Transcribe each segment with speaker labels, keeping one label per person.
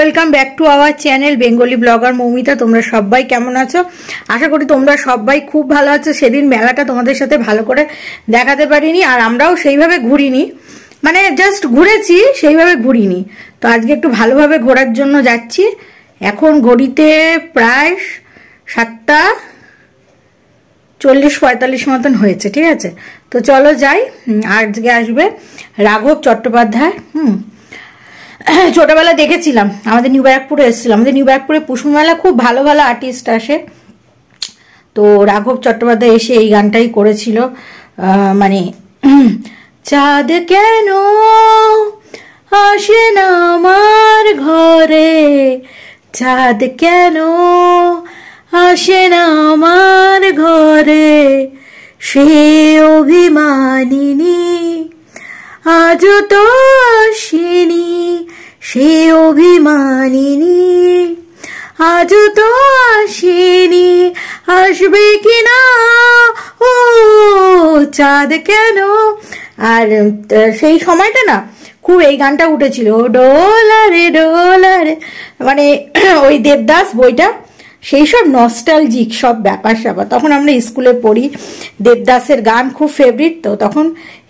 Speaker 1: Welcome back to our channel Bengali blogger Moumita. তোমরা সবাই কেমন আছো? আশা করি তোমরা সবাই খুব ভালো আছো। সেদিন মেলাটা তোমাদের সাথে ভালো করে দেখাতে পারিনি, আর আমরাও সেইভাবে ঘুরিনি, মানে জাস্ট ঘুরেছি, সেইভাবে ঘুরিনি। তো আজকে একটু ভালোভাবে ঘোরার জন্য যাচ্ছি। এখন ঘড়িতে প্রায় 7:40-45 মতন হয়েছে, ঠিক আছে? তো চলো যাই। আজকে আসবে রাঘব চট্টোপাধ্যায়। ছোটবেলা দেখেছিলাম, আমাদের নিউ ব্যারাকপুরে এসেছিলাম। আমাদের নিউ ব্যারাকপুরে পুষ্প মেলা, খুব ভালো ভালো আর্টিস্ট আসে। তো রাঘব চট্টোপাধ্যায় এসে এই গানটাই করেছিল, মানে চাঁদ কেন আসে না আমার ঘরে, চাঁদ কেন আসে না আমার ঘরে, সে অভিমানিনী আজও তো আসেনি, সে অভিমানিনী আজও তো আসেনি, আসবে কিনা ও চাঁদ কেন। আর সেই সময়টা না খুব এই গানটা উঠেছিল, ডোলারে ডোলারে, মানে ওই দেবদাস বইটা, সেই সব নস্টালজিক সব ব্যাপার স্যাপার। তখন আমরা স্কুলে পড়ি, দেবদাসের গান খুব ফেভারিট, তো তখন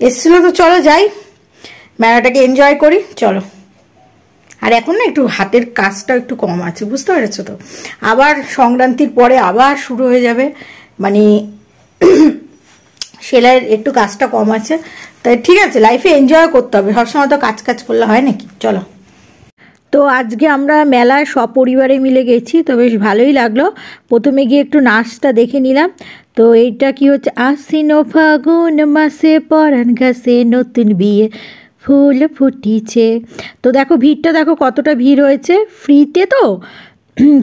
Speaker 1: এসেছিলো। তো চলো যাই, মেলাটাকে এনজয় করি, চলো। আর এখন না একটু হাতের কাজটা একটু কম আছে, বুঝতে পেরেছো তো? আবার সংক্রান্তির পরে আবার শুরু হয়ে যাবে, মানে সেলাইয়ের একটু কাজটা কম আছে। তাই ঠিক আছে, লাইফে এনজয় করতে হবে, সবসময় তো কাজ কাজ করলে হয় নাকি? চলো। তো আজকে আমরা মেলায় সপরিবারে মিলে গেছি, তো বেশ ভালোই লাগলো। প্রথমে গিয়ে একটু নাচটা দেখে নিলাম। তো এইটা কি হচ্ছে, আশ্বিন ফাগুন মাসে পরাণ ঘাসে নতুন বিয়ে ফুল ফুটিছে। তো দেখো ভিড়টা, দেখো কতটা ভিড় হয়েছে। ফ্রিতে তো,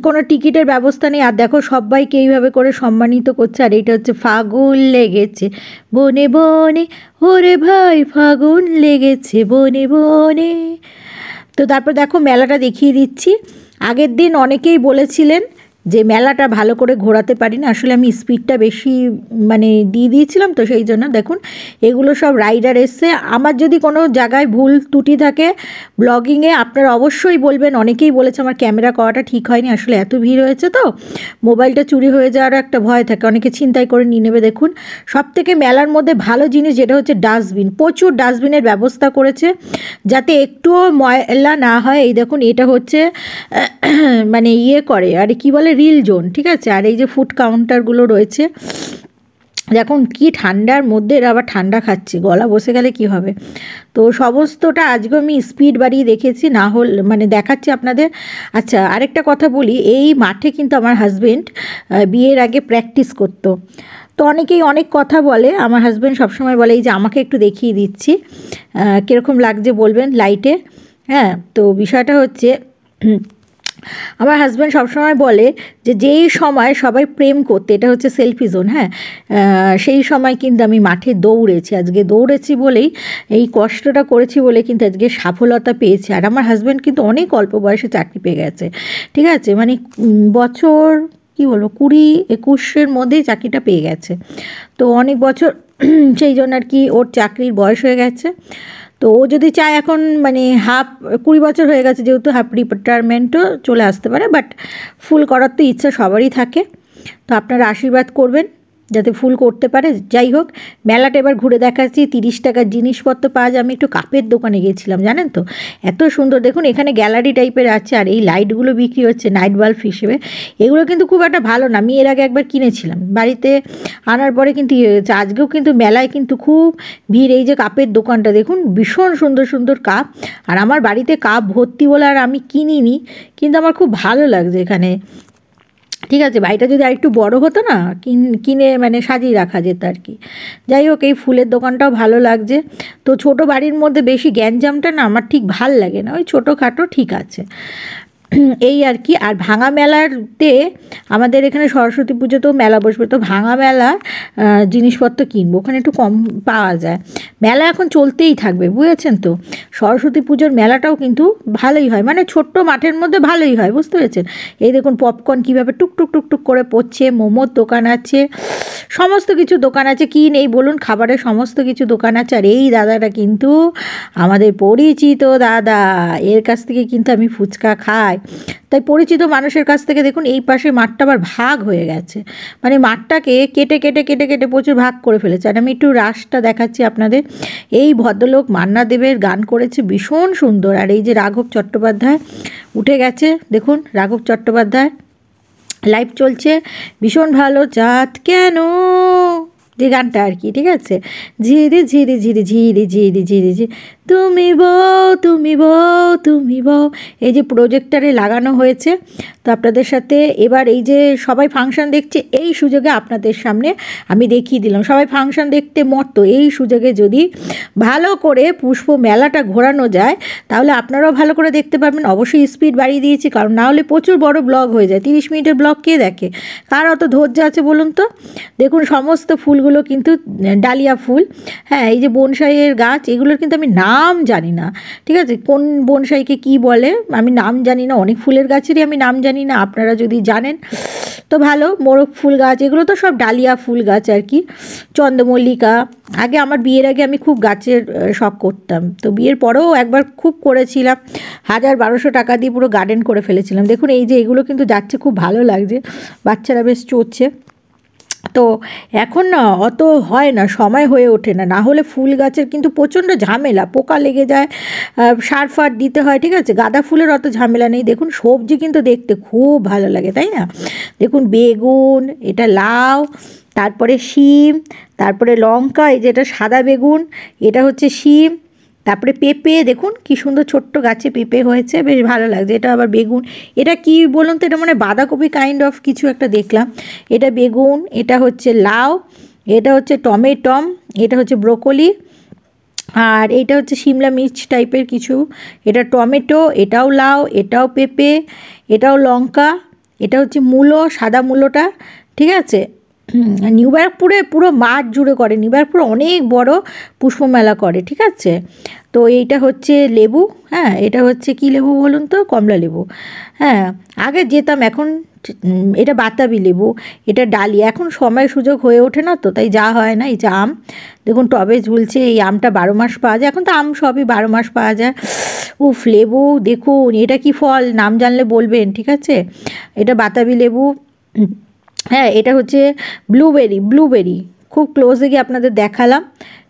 Speaker 1: কোনো টিকিটের ব্যবস্থা নেই। আর দেখো সবাইকে এইভাবে করে সম্মানিত করছে। আর এইটা হচ্ছে ফাগুন লেগেছে বনে বনে, ওরে ভাই ফাগুন লেগেছে বনে বনে। তো তারপর দেখো মেলাটা দেখিয়ে দিচ্ছি। আগের দিন অনেকেই বলেছিলেন যে মেলাটা ভালো করে ঘোরাতে পারি না, আসলে আমি স্পিডটা বেশি মানে দিয়ে দিয়েছিলাম, তো সেই জন্য দেখুন এগুলো সব রাইডার এসছে। আমার যদি কোনো জায়গায় ভুল ত্রুটি থাকে ব্লগিংয়ে আপনারা অবশ্যই বলবেন। অনেকেই বলেছে আমার ক্যামেরা করাটা ঠিক হয়নি, আসলে এত ভিড় হয়েছে তো মোবাইলটা চুরি হয়ে যাওয়ারও একটা ভয় থাকে, অনেকে ছিনতাই করে নিয়ে নেবে। দেখুন সবথেকে মেলার মধ্যে ভালো জিনিস যেটা হচ্ছে ডাস্টবিন, প্রচুর ডাস্টবিনের ব্যবস্থা করেছে যাতে একটুও ময়লা না হয়। এই দেখুন এটা হচ্ছে মানে ইয়ে করে, আর কি বলে, রিল জোন, ঠিক আছে? আর এই যে ফুড কাউন্টারগুলো রয়েছে, দেখুন কি ঠান্ডার মধ্যে এরা আবার ঠান্ডা খাচ্ছে, গলা বসে গেলে কি হবে। তো সমস্তটা আজকে আমি স্পিড বাড়িয়ে দেখেছি, না হল মানে দেখাচ্ছি আপনাদের। আচ্ছা আরেকটা কথা বলি, এই মাঠে কিন্তু আমার হাজব্যান্ড বিয়ের আগে প্র্যাকটিস করতো। তো অনেকেই অনেক কথা বলে, আমার হাজব্যান্ড সবসময় বলে এই যে আমাকে একটু দেখিয়ে দিচ্ছি কীরকম লাগছে বলবেন লাইটে। হ্যাঁ, তো বিষয়টা হচ্ছে আমার হাজব্যান্ড সবসময় বলে যে যেই সময় সবাই প্রেম করতে, এটা হচ্ছে সেলফি জোন, হ্যাঁ, সেই সময় কিন্তু আমি মাঠে দৌড়েছি। আজকে দৌড়েছি বলেই, এই কষ্টটা করেছি বলে কিন্তু আজকে সফলতা পেয়েছি। আর আমার হাজব্যান্ড কিন্তু অনেক অল্প বয়সে চাকরি পেয়ে গেছে, ঠিক আছে? মানে বছর কি বলবো 20-21-এর মধ্যেই চাকরিটা পেয়ে গেছে। তো অনেক বছর, সেই জন্য আর কি ওর চাকরির বয়স হয়ে গেছে। তো ও যদি চায় এখন, মানে 20 বছর হয়ে গেছে যেহেতু, হাফ রিটায়ারমেন্টও চলে আসতে পারে, বাট ফুল করার তো ইচ্ছা সবারই থাকে। তো আপনারা আশীর্বাদ করবেন যাতে ফুল করতে পারে। যাই হোক, মেলাটা এবার ঘুরে দেখাচ্ছি। 30 টাকার জিনিসপত্র পাওয়া যায়। আমি একটু কাপের দোকানে গিয়েছিলাম, জানেন তো, এত সুন্দর। দেখুন এখানে গ্যালারি টাইপের আছে, আর এই লাইটগুলো বিক্রি হচ্ছে নাইট বাল্ব হিসেবে। এগুলো কিন্তু খুব একটা ভালো না, আমি এর আগে একবার কিনেছিলাম, বাড়িতে আনার পরে কিন্তু ইয়ে হয়েছে। আজকেও কিন্তু মেলায় কিন্তু খুব ভিড়। এই যে কাপের দোকানটা দেখুন, ভীষণ সুন্দর সুন্দর কাপ। আর আমার বাড়িতে কাপ ভর্তি বলে আর আমি কিনিনি, কিন্তু আমার খুব ভালো লাগছে এখানে, ঠিক আছে? বাড়িটা যদি আরেকটু বড় হতো না, কিনে মানে সাজিয়ে রাখা যেত আর কি। যাই হোক, এই ফুলের দোকানটাও ভালো লাগছে। তো ছোট বাড়ির মধ্যে বেশি গ্যাঞ্জামটা না আমার ঠিক ভাল লাগে না, ওই ছোটোখাটো ঠিক আছে, এই আর কি। আর ভাঙা মেলাতে আমাদের এখানে সরস্বতী পুজোতেও মেলা বসবে, তো ভাঙা মেলা জিনিসপত্র কিনবো, ওখানে একটু কম পাওয়া যায়। মেলা এখন চলতেই থাকবে, বুঝেছেন তো? সরস্বতী পুজোর মেলাটাও কিন্তু ভালোই হয়, মানে ছোট্ট মাঠের মধ্যে ভালোই হয়, বুঝতে পেরেছেন? এই দেখুন পপকর্ন কীভাবে টুকটুক টুকটুক করে পড়ছে, মোমোর দোকান আছে, সমস্ত কিছু দোকান আছে, কি নেই বলুন, খাবারের সমস্ত কিছু দোকান আছে। আর এই দাদাটা কিন্তু আমাদের পরিচিত দাদা, এর কাছ থেকে কিন্তু আমি ফুচকা খাই। তাই পরিচিত মানুষের কাছ থেকে দেখুন এই পাশে মাঠটা আবার ভাগ হয়ে গেছে, মানে মাঠটাকে কেটে কেটে কেটে কেটে প্রচুর ভাগ করে ফেলেছে। আর আমি একটু রাসটা দেখাচ্ছি আপনাদের। এই ভদ্রলোক মান্না দেবের গান করেছে, ভীষণ সুন্দর। আর এই যে রাঘব চট্টোপাধ্যায় উঠে গেছে, দেখুন রাঘব চট্টোপাধ্যায় লাইভ চলছে, ভীষণ ভালো। চাঁদ কেন, যে গানটা আর কি, ঠিক আছে। ঝিরি ঝিরি ঝিরি ঝিরি ঝিরি ঝিরি ঝিরি তুমি বউ তুমি বউ তুমি বউ, এই যে প্রজেক্টরে লাগানো হয়েছে। তো আপনাদের সাথে এবার এই যে সবাই ফাংশন দেখছে, এই সুযোগে আপনাদের সামনে আমি দেখিয়ে দিলাম। সবাই ফাংশন দেখতে মতো, এই সুযোগে যদি ভালো করে পুষ্প মেলাটা ঘোরানো যায় তাহলে আপনারাও ভালো করে দেখতে পারবেন। অবশ্যই স্পিড বাড়িয়ে দিয়েছি, কারণ না হলে প্রচুর বড় ব্লগ হয়ে যায়। 30 মিনিটের ব্লগ কে দেখে, কার অত ধৈর্য আছে বলুন তো। দেখুন সমস্ত ফুলগুলো কিন্তু ডালিয়া ফুল, হ্যাঁ। এই যে বনসাইয়ের গাছ, এগুলোর কিন্তু আমি নাম জানি না, ঠিক আছে। কোন বনসাইকে কি বলে আমি নাম জানি না, অনেক ফুলের গাছেরই আমি নাম জানি না। আপনারা যদি জানেন তো ভালো। মোরগ ফুল গাছ, এগুলো তো সব ডালিয়া ফুল গাছ আর কি। চন্দ্রমল্লিকা, আগে আমার বিয়ের আগে আমি খুব গাছের শখ করতাম, তো বিয়ের পরেও একবার খুব করেছিলাম, 1000-1200 টাকা দিয়ে পুরো গার্ডেন করে ফেলেছিলাম। দেখুন এই যে এগুলো কিন্তু যাচ্ছে, খুব ভালো লাগছে, বাচ্চারা বেশ চড়ছে। তো এখন না অত হয় না, সময় হয়ে ওঠে না। না হলে ফুল গাছের কিন্তু প্রচণ্ড ঝামেলা, পোকা লেগে যায়, সার ফার দিতে হয়, ঠিক আছে। গাঁদা ফুলের অত ঝামেলা নেই। দেখুন সবজি কিন্তু দেখতে খুব ভালো লাগে, তাই না। দেখুন বেগুন, এটা লাউ, তারপরে শিম, তারপরে লঙ্কা, এই যেটা সাদা বেগুন, এটা হচ্ছে শিম, তারপরে পেঁপে, দেখুন কি সুন্দর ছোট্ট গাছে পেঁপে হয়েছে, বেশ ভালো লাগছে। এটা আবার বেগুন, এটা কি বলুন তো, এটা মানে বাঁধাকপি কাইন্ড অফ কিছু একটা দেখলাম। এটা বেগুন, এটা হচ্ছে লাউ, এটা হচ্ছে টমেটম, এটা হচ্ছে ব্রোকলি, আর এটা হচ্ছে সিমলা মির্চ টাইপের কিছু। এটা টমেটো, এটাও লাউ, এটাও পেঁপে, এটাও লঙ্কা, এটা হচ্ছে মূলো, সাদা মূলোটা, ঠিক আছে। নিউ ব্যারাকপুরে পুরো মাঠ জুড়ে করে, নিউ ব্যারাকপুরে অনেক বড় পুষ্পমেলা করে, ঠিক আছে। তো এইটা হচ্ছে লেবু, হ্যাঁ। এটা হচ্ছে কি লেবু বলুন তো, কমলা লেবু, হ্যাঁ। আগে যেতাম, এখন এটা বাতাবি লেবু, এটা ডালিয়া। এখন সময় সুযোগ হয়ে ওঠে না তো, তাই যা হয় না। এই যে আম, দেখুন টবে ঝুলছে, এই আমটা 12 মাস পাওয়া যায়। এখন তো আম সবই 12 মাস পাওয়া যায়। উফ, লেবু দেখুন, এটা কি ফল নাম জানলে বলবেন, ঠিক আছে। এটা বাতাবি লেবু, হ্যাঁ। এটা হচ্ছে ব্লুবেরি, খুব ক্লোজে গিয়ে আপনাদের দেখালাম,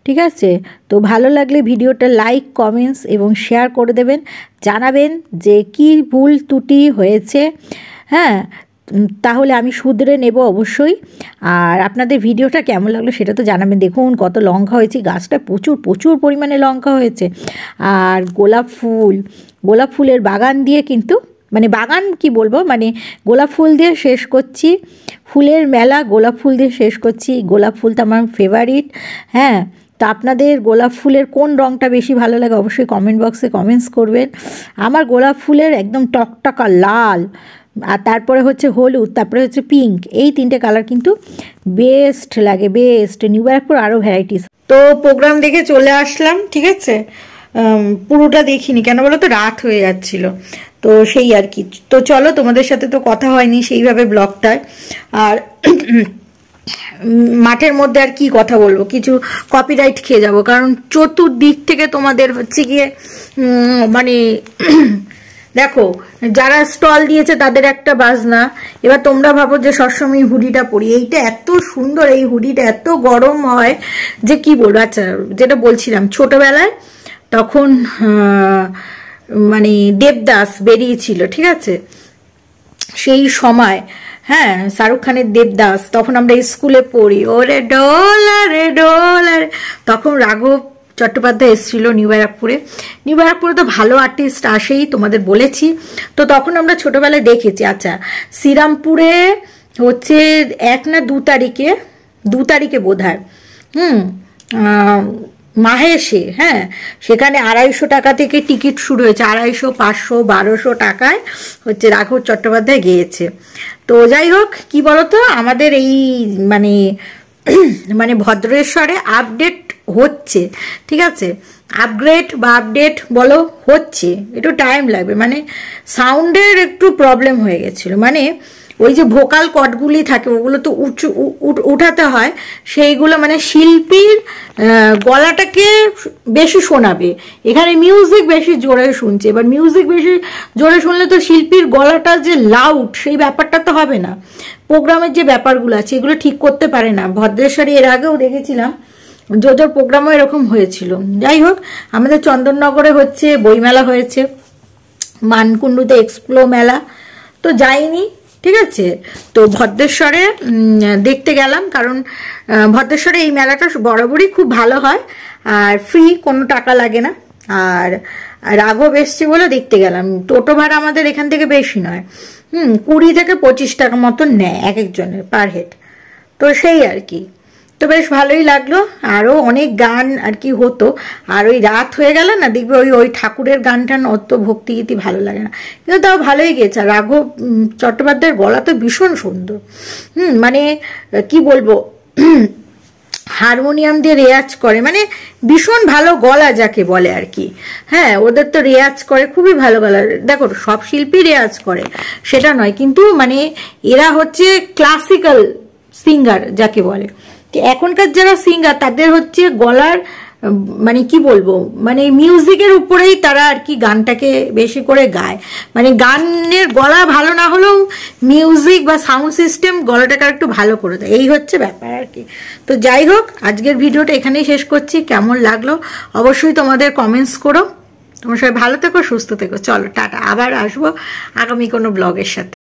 Speaker 1: ঠিক আছে। তো ভালো লাগলে ভিডিওটা লাইক, কমেন্টস এবং শেয়ার করে দেবেন, জানাবেন যে কি ভুল ত্রুটি হয়েছে, হ্যাঁ। তাহলে আমি শুধরে নেব অবশ্যই। আর আপনাদের ভিডিওটা কেমন লাগলো সেটা তো জানাবেন। দেখুন কত লঙ্কা হয়েছে, গাছটা প্রচুর প্রচুর পরিমাণে লঙ্কা হয়েছে। আর গোলাপ ফুলের বাগান দিয়ে কিন্তু, মানে বাগান কি বলবো, মানে গোলাপ ফুল দিয়ে শেষ করছি, ফুলের মেলা গোলাপ ফুল দিয়ে শেষ করছি। গোলাপ ফুল তো আমার ফেভারিট, হ্যাঁ। তো আপনাদের গোলাপ ফুলের কোন রঙটা বেশি ভালো লাগে অবশ্যই কমেন্ট বক্সে কমেন্টস করবেন। আমার গোলাপ ফুলের একদম টকটকা লাল, আর তারপরে হচ্ছে হলুদ, তারপরে হচ্ছে পিঙ্ক, এই 3টে কালার কিন্তু বেস্ট লাগে, বেস্ট। নিউ ব্যারাকপুর আরও ভ্যারাইটিস। তো প্রোগ্রাম দেখে চলে আসলাম, ঠিক আছে। পুরোটা দেখিনি, কেন বলো তো, রাত হয়ে যাচ্ছিল, তো সেই আর কি। তো চলো, তোমাদের সাথে তো কথা হয়নি সেইভাবে ব্লগটায়। আর মাঠের মধ্যে আর কি কথা বলবো, কিছু কপিরাইট খেয়ে যাব, কারণ চতুর্দিক থেকে তোমাদের হচ্ছে গিয়ে মানে দেখো যারা স্টল দিয়েছে তাদের একটা বাজনা। এবার তোমরা ভাবো যে সবসময় হুডিটা পরি, এইটা এত সুন্দর, এই হুডিটা এত গরম হয় যে কি বলবো। আচ্ছা, যেটা বলছিলাম, ছোটবেলায় তখন মানে দেবদাস বেরিয়েছিল, ঠিক আছে, সেই সময়, হ্যাঁ, শাহরুখ খানের দেবদাস, তখন আমরা স্কুলে পড়ি, ওরে ডোলা রে ডোলা রে, তখন রাঘব চট্টোপাধ্যায় এসেছিল নিউ ব্যারাকপুরে তো ভালো আর্টিস্ট আসেই, তোমাদের বলেছি। তো তখন আমরা ছোটবেলায় দেখেছি। আচ্ছা, শ্রীরামপুরে হচ্ছে 1 না 2 তারিখে বোধ হয়, মাহেশে, হ্যাঁ, সেখানে 250 টাকা থেকে টিকিট শুরু হয়েছে, 250, 500, 1200 টাকায় হচ্ছে রাঘব চট্টোপাধ্যায় গিয়েছে। তো যাই হোক, কি বলতো, আমাদের এই মানে ভদ্রেশ্বরে আপডেট হচ্ছে, ঠিক আছে, আপডেট বলো হচ্ছে, একটু টাইম লাগবে, মানে সাউন্ডের একটু প্রবলেম হয়ে গেছিলো, মানে ওই যে ভোকাল কর্ডগুলি থাকে ওগুলো তো উঠাতে হয়, সেইগুলো মানে শিল্পীর গলাটাকে বেশি শোনাবে। এখানে মিউজিক বেশি জোরে শুনছে, এবার মিউজিক বেশি জোরে শুনলে তো শিল্পীর গলাটা যে লাউড সেই ব্যাপারটা তো হবে না। প্রোগ্রামের যে ব্যাপারগুলো আছে এগুলো ঠিক করতে পারে না। ভদ্রেশ্বরী এর আগেও দেখেছিলাম জোজোর প্রোগ্রামও এরকম হয়েছিল। যাই হোক, আমাদের চন্দননগরে হচ্ছে বইমেলা হয়েছে, মানকুণ্ডুতে এক্সপ্লো মেলা, তো যাইনি, ঠিক আছে। তো ভদ্রেশ্বরে দেখতে গেলাম, কারণ ভদ্রেশ্বরে এই মেলাটা বরাবরই খুব ভালো হয় আর ফ্রি, কোনো টাকা লাগে না। আর রাঘব এসছে বলে দেখতে গেলাম। টোটো ভাড়া আমাদের এখান থেকে বেশি নয়, 20 থেকে 25 টাকা মতন নেয় এক একজনের পার হেড। তো সেই আর কি, তো বেশ ভালোই লাগলো। আরও অনেক গান আর কি হতো, আর ওই রাত হয়ে গেল না, দেখবে ওই ঠাকুরের গান টান অত ভক্তিগীতি ভালো লাগে না, কিন্তু তাও ভালোই গেছে। আর রাঘব চট্টোপাধ্যায়ের গলা তো ভীষণ সুন্দর, মানে কি বলবো, হারমোনিয়াম দিয়ে রেয়াজ করে, মানে ভীষণ ভালো গলা যাকে বলে আর কি। হ্যাঁ, ওদের তো রেয়াজ করে, খুবই ভালো গলা। দেখো সব শিল্পী রেয়াজ করে সেটা নয়, কিন্তু মানে এরা হচ্ছে ক্লাসিক্যাল সিঙ্গার যাকে বলে। এখনকার যারা সিঙ্গার তাদের হচ্ছে গলার মানে কি বলবো, মানে মিউজিকের উপরেই তারা আর কি গানটাকে বেশি করে গায়। মানে গানের গলা ভালো না হলেও মিউজিক বা সাউন্ড সিস্টেম গলাটাকে একটু ভালো করে দেয়, এই হচ্ছে ব্যাপার আর কি। তো যাই হোক, আজকের ভিডিওটা এখানেই শেষ করছি। কেমন লাগলো অবশ্যই তোমাদের কমেন্টস করো। তোমার সবাই ভালো থেকো, সুস্থ থেকো। চলো টাটা, আবার আসবো আগামী কোনো ব্লগের সাথে।